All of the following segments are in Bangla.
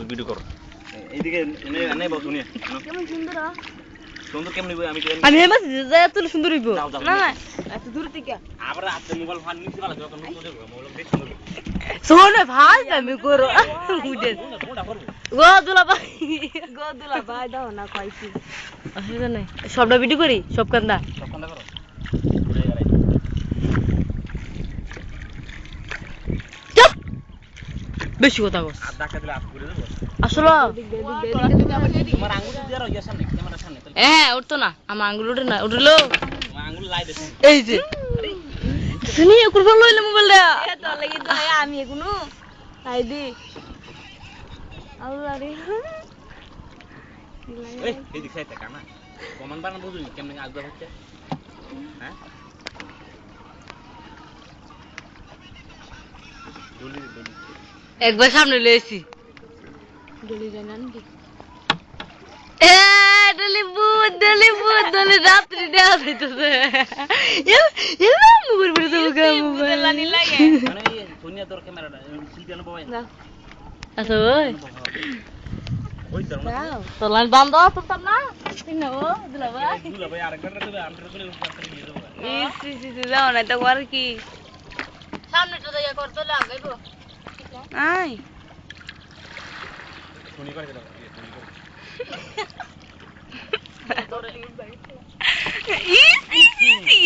ভিডিও করো এইদিকে এনে এনে বল শুনিয়ে কেমন সুন্দর সুন্দর কেমন হইব আমি হেমাস যা এত সুন্দর হইব না না এত দূর থেকে আবার হাতে মোবাইল ফান নিতে ভালো যখন মুখ দেখো মোবাইল দেখতে হবে সোনে ভাই আমি করো উঠে গো দুলা ভাই দাও না কইছি আসলে না সবটা ভিডিও করি সব কান্দা করো বেশি কথা কস আর ধাক্কা দিলে আপ করে দেব আসলে তোমার আঙ্গুল দিয়ে আর ইয়া সামনে ক্যামেরা সামনে হ্যাঁ উঠতো না আমার আঙ্গুল উঠে না উঠলো তোমার আঙ্গুল লাই দেছে এই যে শুনি কুর ফল লইলে মোবাইলটা এ তো লাগি তো আমি এগুনো তাই দি আল্লাহ রে এই দিক সাইতে কানা কমান বানা বুঝুনি কেমনে আগ দা হচ্ছে হ্যাঁ ডলি একবার সামনে লইছি ডলি জানান কি এ ডলি রাত্রি দেয়া যাইতেছে এলা মুগুর পড়ে তো মোবাইল লানি লাগে মানে সোনিয়া তোর ক্যামেরাটা সিটি না পাওয়া না আচ্ছা ওই ওই তোর না তো লাইন বন্ধ তো না ঠিক না ও দুলা ভাই আরেকটা দেবে আমরা করে উপরে নিয়ে দেব ইসি দাও না তো আর কি সামনে তো দেয়া করতে লাগাইবো আই সোনি করে দাও সোনি করে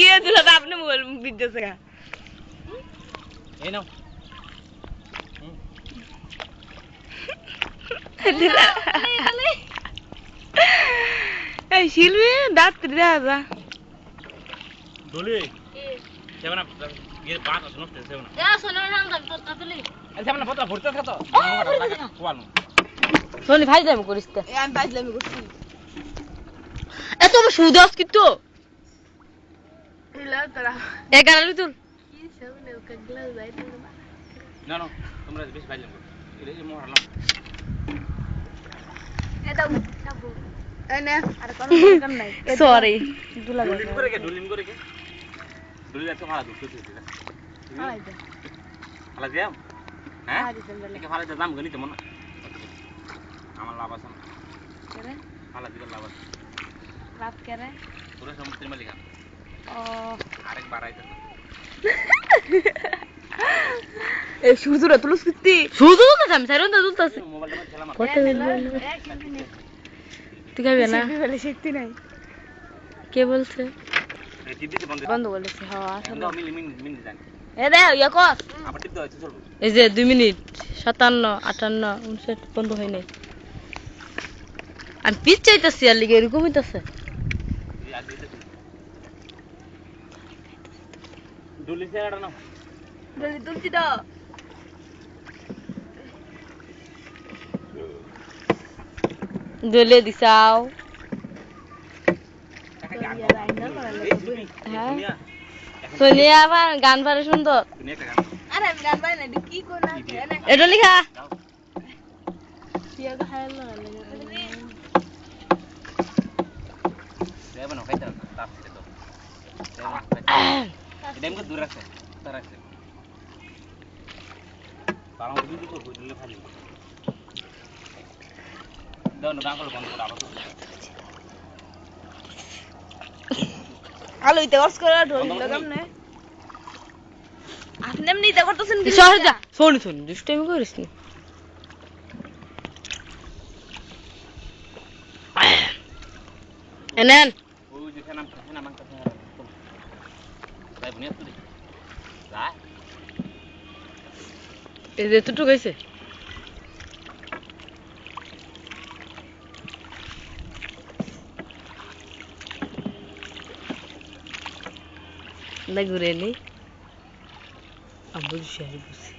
ये दुला आपने मोबाइल वीडियो से कहा এই নাও ए शिल्वी दात दादा ডলি সেবনা ये बात सुनो সেবনা या सोना नाम तो ततली সেবনা ফটো ফুটতে থাকতো কোয়ানো সোনি ভাই দাম করিসতে এ আমি ভাইলামি করছি এত সুদাস কিতো ইলা তোরা এ গালি তুল কি সামনে কাগলা যাইতে না না তোমরা বেশি বাইলাম এই মোহরালাম এ দাও সাবু এনে আর কোন কাম নাই সরি দুলা ডলিং করে কে ডলি এত ভালো দুটো দিতে আই দে ভালো দিয়াম হ্যাঁ আই দিতে ঠিক ভালো দাম গনি তেমন না আমার লাভ আছে না করে ভালো দিতে লাভ আছে রাত করে পুরো সমুদ্রের মালিক ও আরেক বাড়াইতে এ সুজুরা তুলস কিতি সুজু তো আমি সাইরন তো তুলতাছি মোবাইলটা খেলা মার কত তুই খাবি না বলে শক্তি নাই কে বলছে এই টিভিতে বন্ধ বলেছে হ্যাঁ আসলে মিনি জানি এ দে ইয়া কস আবার টিপ দাও চলবে এই যে 2 মিনিট 57 58 59 বন্ধ হয় নাই আমি পিছ চাইতাছি আর লিগে এরকম হইতাছে ডলি সেরাটা নাও ডলি তুলছি দাও ডলে দিছাও সোনিয়া আবার গান পারে সুন্দর আরে আমি গান পারি না কি কোন এটা লিখা পিয়াগা হাইলো লাগে দেবনো খাইতে না তাপ তো দেবনো দূর রাখছে তার রাখছে পারাও দিদি তো কইলে ভালো দাও না গাঙ্গল বন্ধ করে আবার আলো ইতে অর্স করে ঢোল লাগাম না আপনি এমনি ইতে করতেছেন কি সহজা শুন দুষ্টামি করিস না এনেন ওই যে খানা মাংস তাই বুনিয়া তুই যা এই যে টুটু গেছে না ঘুরে নি আম্বু শাড়ি বসে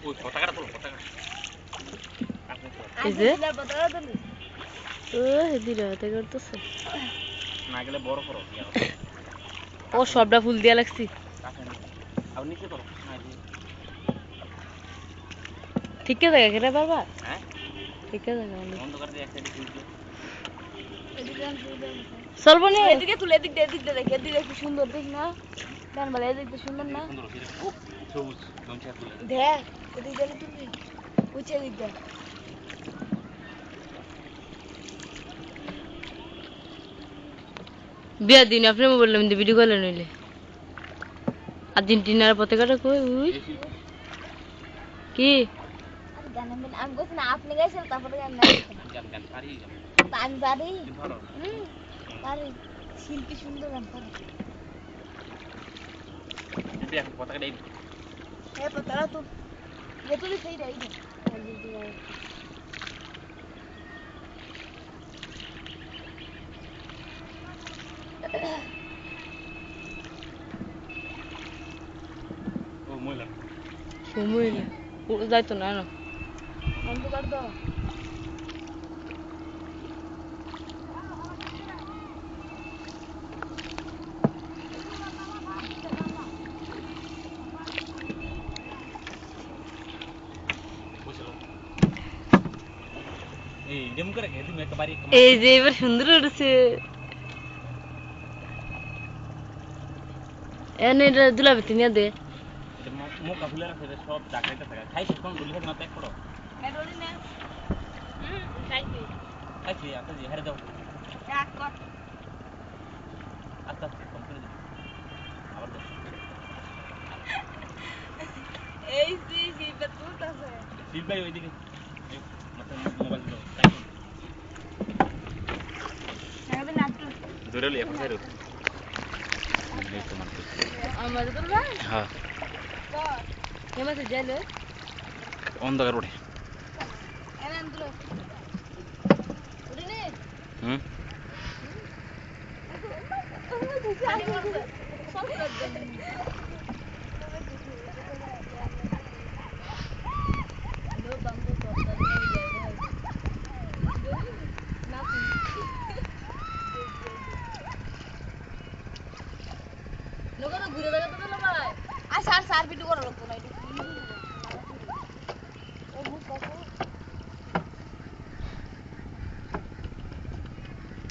ওই পতাকাটা তোল পতাকা এই যে ও হেদিরা তে করতেছে না গেলে বড় করো ও সবটা ফুল দিয়া লাগছি আর নিচে করো ঠিক আছে কেন বাবা হ্যাঁ ঠিক আছে বন্ধ করে দিয়ে একটা ফুল দিয়ে চলবো না এদিকে তুলে এদিক দিয়ে দেখে এদিকে কি সুন্দর দেখ না গান বলে এদিক সুন্দর না সুন্দর সবুজ লঞ্চা তুলে দেখ ওদিক গেলে তুমি উঁচে দিক দেখ বিয়ার দিন আপনি বললাম ভিডিও কলে নইলে আর্জেন্টিনার পতাকাটা কই উই কি আমি বলছি না আপনি গাইছেন তারপরে গান গান পারি আমি পারি পারি শিল্পী সুন্দর গান পারে যদি এখন পতাকাটা এই হ্যাঁ পতাকা তো বোতলে সেই রাই দে আর্জেন্টিনার ও ময়লা সময় না পুরো যাইতো না না অন্ধকার দাও এই যেমন করে তুমি একটা বাড়ি এই যে এবার সুন্দর উঠেছে এনে দুলাবে তিনিয়া দে মুখা ফুলে রাখে সব জায়গাটা থাকে খাইছিস কোন গুলি না প্যাক করো এডলি না খাইছি আচ্ছা জি হেরে দাও এক কর আস্তে আস্তে কম করে দিবি আবার দাও এই যে জিবে তুত আছে শিব ভাই ওইদিকে মাথা মোবাইল দাও তাই সারাদিন নাটক ধরে লিয়ে কোথায় রো আমার তো ভাই হ্যাঁ কর কেমতে জেলে অন্ধকার ওঠে এনে আনলো উড়িনে হুম ঘুরে দেখা তো ভাই আর সার ভিডিও করা লোক না